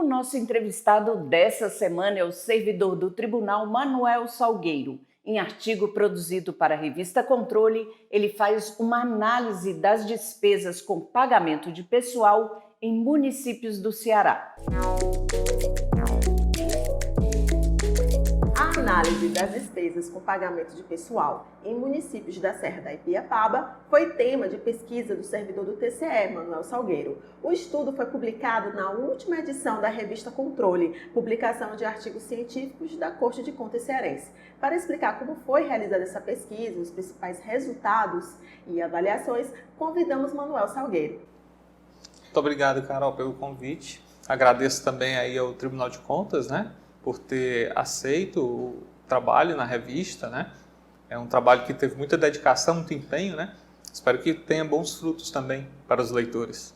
O nosso entrevistado dessa semana é o servidor do Tribunal Manuel Salgueiro. Em artigo produzido para a revista Controle, ele faz uma análise das despesas com pagamento de pessoal em municípios do Ceará. A análise das despesas com pagamento de pessoal em municípios da Serra da Ibiapaba foi tema de pesquisa do servidor do TCE, Manuel Salgueiro. O estudo foi publicado na última edição da revista Controle, publicação de artigos científicos da Corte de Contas Cearense. Para explicar como foi realizada essa pesquisa, os principais resultados e avaliações, convidamos Manuel Salgueiro. Muito obrigado, Carol, pelo convite. Agradeço também aí ao Tribunal de Contas, por ter aceito o trabalho na revista, É um trabalho que teve muita dedicação, muito empenho, Espero que tenha bons frutos também para os leitores.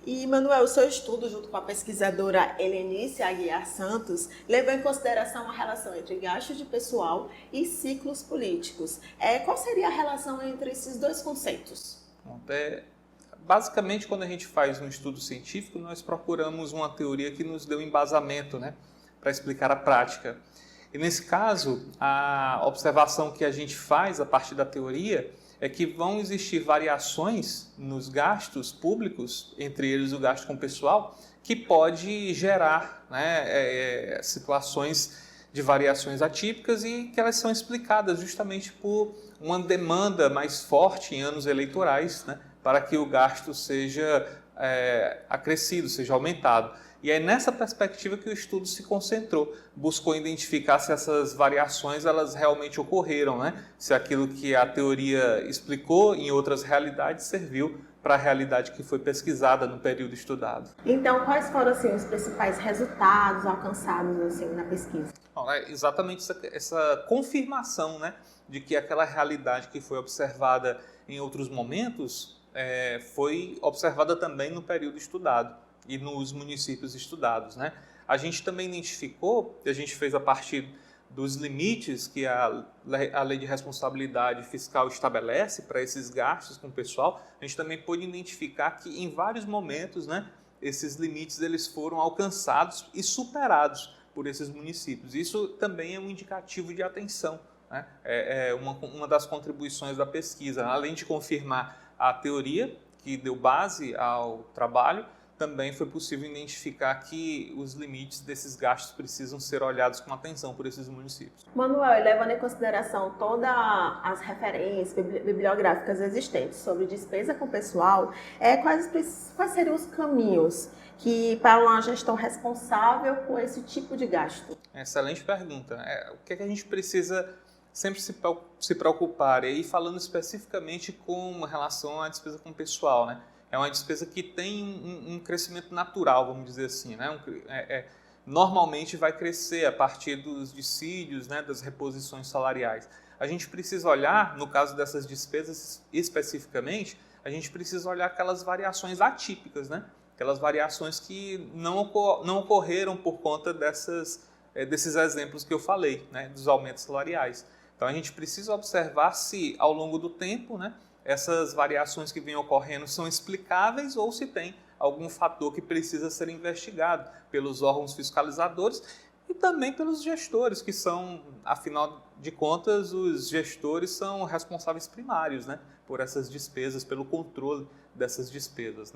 E, Manuel, o seu estudo, junto com a pesquisadora Helenice Aguiar Santos, levou em consideração a relação entre gastos de pessoal e ciclos políticos. Qual seria a relação entre esses dois conceitos? Basicamente, quando a gente faz um estudo científico, nós procuramos uma teoria que nos dê um embasamento, para explicar a prática. E nesse caso, a observação que a gente faz a partir da teoria é que vão existir variações nos gastos públicos, entre eles o gasto com pessoal, que pode gerar situações de variações atípicas e que elas são explicadas justamente por uma demanda mais forte em anos eleitorais, para que o gasto seja acrescido, seja aumentado. E é nessa perspectiva que o estudo se concentrou, buscou identificar se essas variações elas realmente ocorreram, se aquilo que a teoria explicou em outras realidades serviu para a realidade que foi pesquisada no período estudado. Então, quais foram os principais resultados alcançados na pesquisa? Exatamente essa confirmação de que aquela realidade que foi observada em outros momentos foi observada também no período estudado e nos municípios estudados. A gente também identificou, e a gente fez a partir dos limites que a Lei de Responsabilidade Fiscal estabelece para esses gastos com o pessoal, a gente também pôde identificar que em vários momentos esses limites eles foram alcançados e superados por esses municípios. Isso também é um indicativo de atenção, é uma das contribuições da pesquisa. Além de confirmar a teoria que deu base ao trabalho, também foi possível identificar que os limites desses gastos precisam ser olhados com atenção por esses municípios. Manuel, levando em consideração todas as referências bibliográficas existentes sobre despesa com pessoal, quais seriam os caminhos para uma gestão responsável com esse tipo de gasto? Excelente pergunta. O que a gente precisa sempre se preocupar? E aí, falando especificamente com relação à despesa com pessoal, É uma despesa que tem um crescimento natural, vamos dizer assim, normalmente vai crescer a partir dos dissídios, das reposições salariais. A gente precisa olhar, no caso dessas despesas especificamente, a gente precisa olhar aquelas variações atípicas, aquelas variações que não ocorreram por conta desses exemplos que eu falei, dos aumentos salariais. Então a gente precisa observar se ao longo do tempo, essas variações que vêm ocorrendo são explicáveis ou se tem algum fator que precisa ser investigado pelos órgãos fiscalizadores e também pelos gestores, que são, afinal de contas, os gestores são responsáveis primários por essas despesas, pelo controle dessas despesas.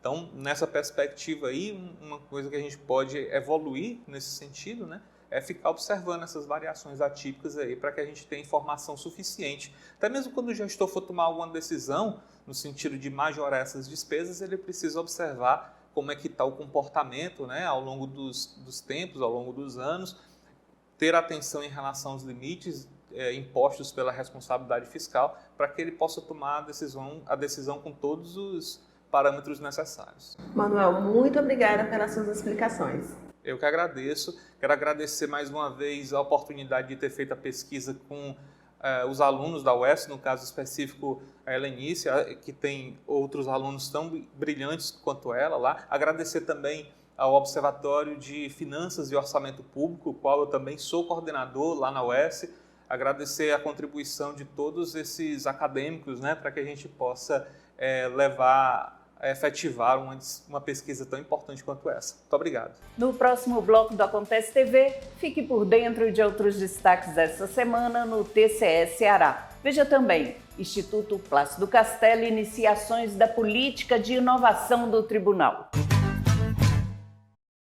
Então, nessa perspectiva aí, uma coisa que a gente pode evoluir nesse sentido, é ficar observando essas variações atípicas aí para que a gente tenha informação suficiente. Até mesmo quando o gestor for tomar alguma decisão, no sentido de majorar essas despesas, ele precisa observar como é que está o comportamento ao longo dos tempos, ao longo dos anos, ter atenção em relação aos limites impostos pela responsabilidade fiscal para que ele possa tomar a decisão com todos os parâmetros necessários. Manuel, muito obrigada pelas suas explicações. Eu que agradeço. Quero agradecer mais uma vez a oportunidade de ter feito a pesquisa com os alunos da UES, no caso específico a Helenice, que tem outros alunos tão brilhantes quanto ela lá. Agradecer também ao Observatório de Finanças e Orçamento Público, o qual eu também sou coordenador lá na UES. Agradecer a contribuição de todos esses acadêmicos, para que a gente possa levar efetivar uma pesquisa tão importante quanto essa. Muito obrigado. No próximo bloco do Acontece TV, fique por dentro de outros destaques dessa semana no TCE Ceará. Veja também, Instituto Plácido Castelo inicia ações da política de inovação do Tribunal.